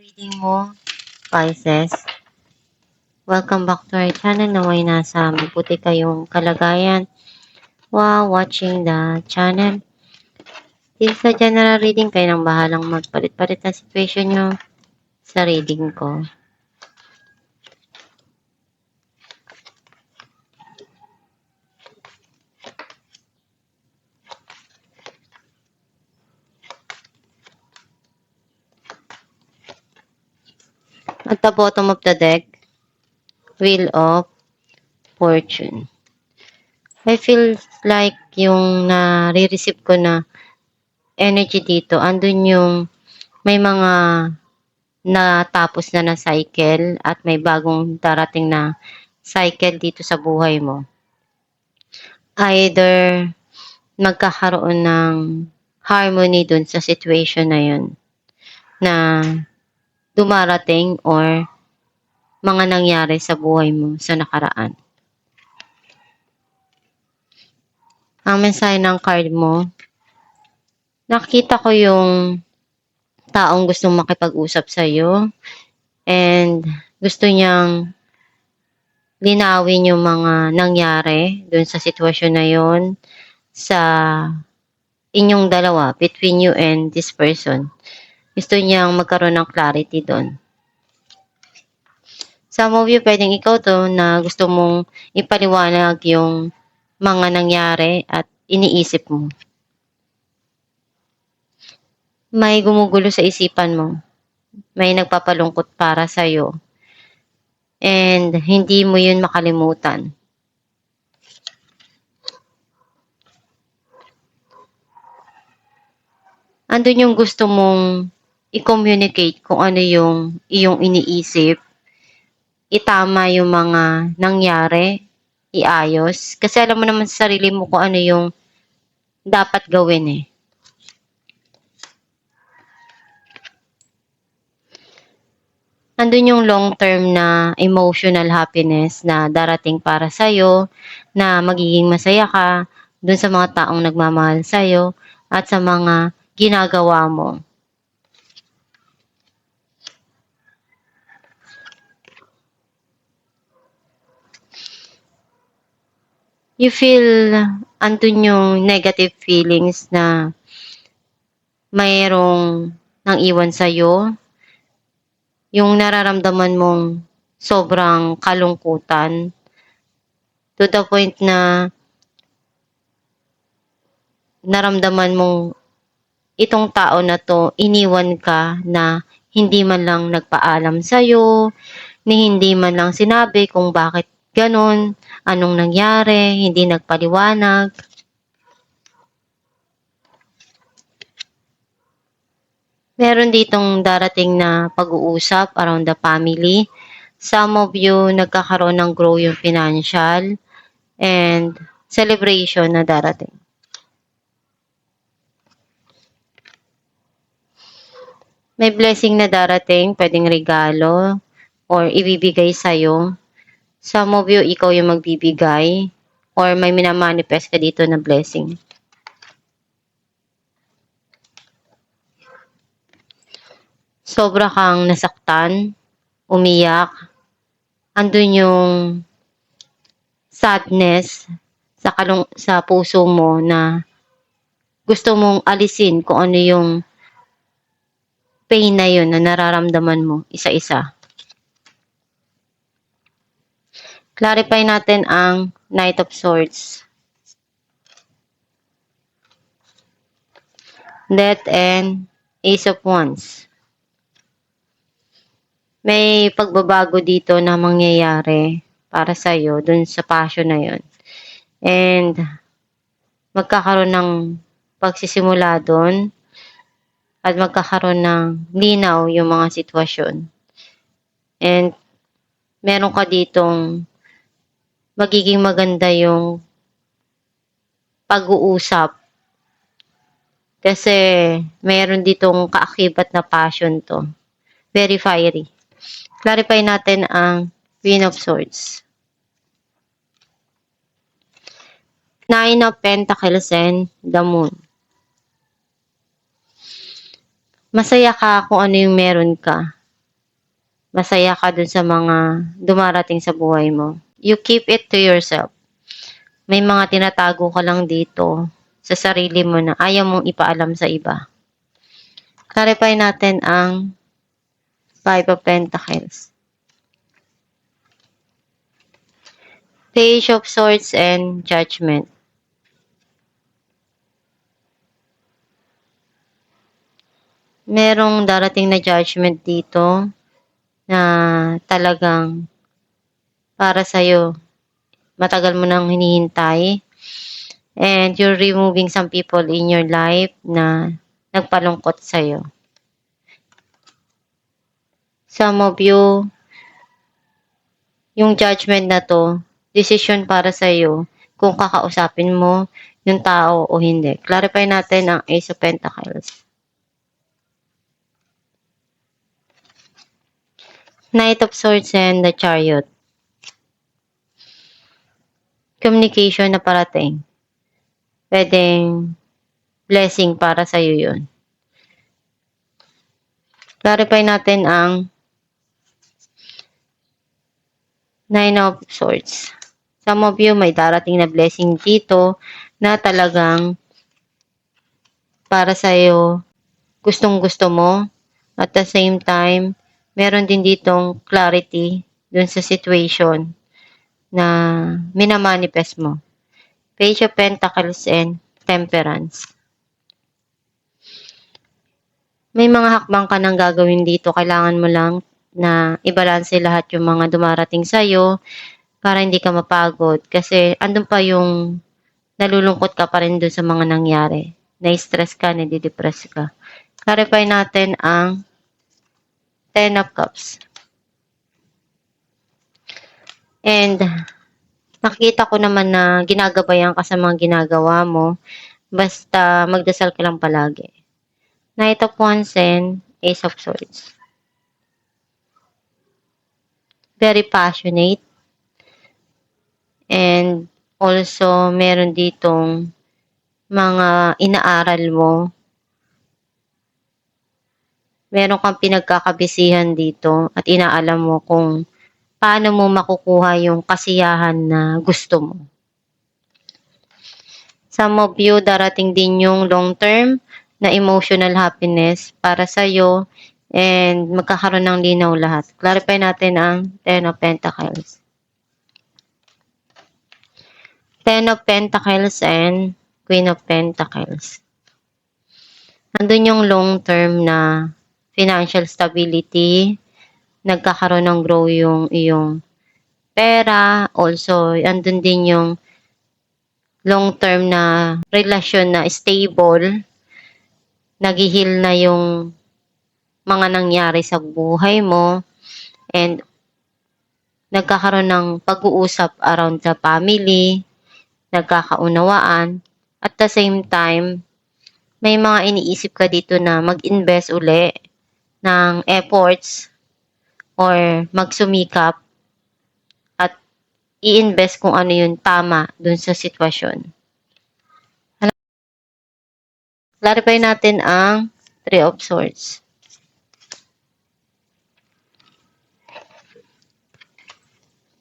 reading mo, Pisces. Welcome back to our channel. Naway nasa mabuti kayong kalagayan while watching the channel. This is a general reading. Kayo nang bahalang magpalit-palit na situation nyo sa reading ko. At the bottom of the deck, Wheel of Fortune. I feel like yung nare-receive ko na energy dito, andun yung may mga natapos na cycle at may bagong darating na cycle dito sa buhay mo. Either magkakaroon ng harmony dun sa situation na yun na dumarating or mga nangyari sa buhay mo sa nakaraan. Ang mensahe ng card mo, nakita ko yung taong gustong makipag-usap sa iyo and gusto niyang linawin yung mga nangyari dun sa sitwasyon na yun sa inyong dalawa, between you and this person. Gusto niyang magkaroon ng clarity doon. Some of you, pwedeng ikaw to na gusto mong ipaliwanag yung mga nangyari at iniisip mo. May gumugulo sa isipan mo. May nagpapalungkot para sa'yo. And hindi mo yun makalimutan. Andun yung gusto mong i-communicate kung ano yung iyong iniisip, itama yung mga nangyari, iayos. Kasi alam mo naman sa sarili mo kung ano yung dapat gawin eh. Andun yung long-term na emotional happiness na darating para sa'yo, na magiging masaya ka dun sa mga taong nagmamahal sa'yo at sa mga ginagawa mo. You feel andun yung negative feelings na mayroong nang iwan sa'yo, yung nararamdaman mong sobrang kalungkutan to the point na naramdaman mong itong tao na to iniwan ka na hindi man lang nagpaalam sa'yo, ni hindi man lang sinabi kung bakit ganon, anong nangyari, hindi nagpaliwanag. Meron ditong darating na pag-uusap around the family. Some of you nagkakaroon ng grow yung financial and celebration na darating. May blessing na darating, pwedeng regalo or ibibigay sa'yo. Some of you, ikaw yung magbibigay or may minamanifest ka dito na blessing. Sobra kang nasaktan, umiyak, andun yung sadness sa puso mo na gusto mong alisin kung ano yung pain na yun na nararamdaman mo isa-isa. Clarify natin ang Knight of Swords. Death and Ace of Wands. May pagbabago dito na mangyayari para sa'yo dun sa passion na yun. And magkakaroon ng pagsisimula dun at magkakaroon ng linaw yung mga sitwasyon. And meron ka ditong magiging maganda yung pag-uusap. Kasi meron ditong kaakibat na passion to. Very fiery. Clarify natin ang Queen of Swords. Nine of Pentacles and the Moon. Masaya ka kung ano yung meron ka. masaya ka dun sa mga dumarating sa buhay mo. You keep it to yourself. May mga tinatago ka lang dito sa sarili mo na ayaw mong ipaalam sa iba. Clarify natin ang Five of Pentacles. Page of Swords and Judgment. Merong darating na judgment dito na talagang para sa'yo. Matagal mo nang hinihintay. And you're removing some people in your life na nagpalungkot sa'yo. Some of you, yung judgment na to, decision para sa'yo kung kakausapin mo yung tao o hindi. Clarify natin ang Ace of Pentacles. Knight of Swords and the Chariot. Communication na parating. Pwedeng blessing para sa'yo yun. Clarify natin ang Nine of Swords. Some of you may darating na blessing dito na talagang para sa'yo gustong-gusto mo. At the same time, meron din ditong clarity dun sa situation na minamanifest mo. Page of Pentacles and Temperance. May mga hakbang ka nang gagawin dito. Kailangan mo lang na ibalanse lahat yung mga dumarating sa'yo para hindi ka mapagod. Kasi andun pa yung nalulungkot ka pa rin dun sa mga nangyari. Na-stress ka, nadidepress ka. Clarify natin ang Ten of Cups. And nakikita ko naman na ginagabayan ka sa mga ginagawa mo. Basta magdasal ka lang palagi. Knight of Wands and Ace of Swords. Very passionate. And also, meron ditong mga inaaral mo. Meron kang pinagkakabisihan dito at inaalam mo kung paano mo makukuha yung kasiyahan na gusto mo. Some of you, darating din yung long-term na emotional happiness para sa'yo and magkakaroon ng linaw lahat. Clarify natin ang Ten of Pentacles. Ten of Pentacles and Queen of Pentacles. Nandun yung long-term na financial stability, nagkakaroon ng grow yung iyong pera, also andun din yung long-term na relasyon na stable, naghihil na yung mga nangyari sa buhay mo, and nagkakaroon ng pag-uusap around sa family, nagkakaunawaan, at the same time, may mga iniisip ka dito na mag-invest uli ng efforts or magsumikap at i-invest kung ano yung tama dun sa sitwasyon. Clarify natin ang Three of Swords.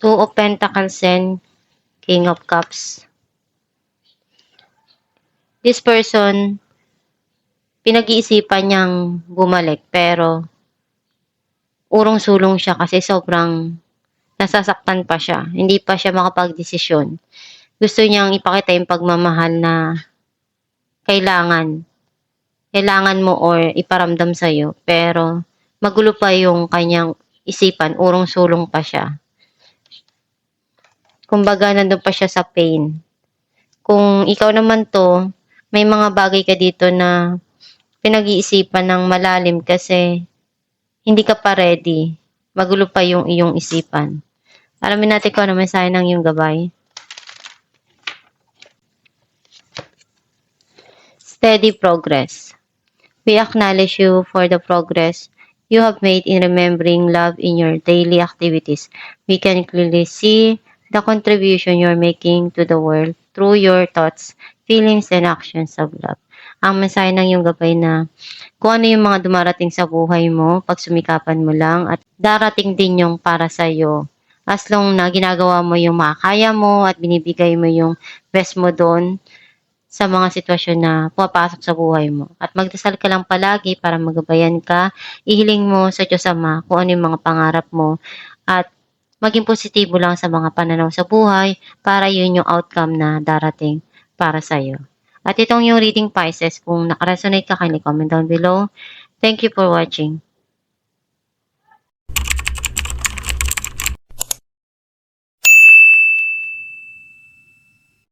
Two of Pentacles and King of Cups. This person, pinag-iisipan niyang bumalik pero urong-sulong siya kasi sobrang nasasaktan pa siya. Hindi pa siya makapag-desisyon. Gusto niyang ipakita yung pagmamahal na kailangan mo or iparamdam sa'yo. Pero magulo pa yung kanyang isipan, urong-sulong pa siya. Kumbaga, nandun pa siya sa pain. Kung ikaw naman to, may mga bagay ka dito na pinag-iisipan ng malalim kasi hindi ka pa ready. Magulo pa yung iyong isipan. Alamin natin kung ano mensahe ng iyong gabay. Steady progress. We acknowledge you for the progress you have made in remembering love in your daily activities. We can clearly see the contribution you're making to the world through your thoughts, feelings, and actions of love. ang mensahe ng iyong gabay na kung ano yung mga dumarating sa buhay mo, pagsumikapan mo lang at darating din yung para sa'yo. As long na ginagawa mo yung makakaya mo at binibigay mo yung best mo doon sa mga sitwasyon na pumapasok sa buhay mo. At magdasal ka lang palagi para magabayan ka, ihiling mo sa Diyos Ama kung ano yung mga pangarap mo at maging positibo lang sa mga pananaw sa buhay para yun yung outcome na darating para sa'yo. At itong yung reading Pisces, kung nakaresonate ka, kindly comment down below. Thank you for watching.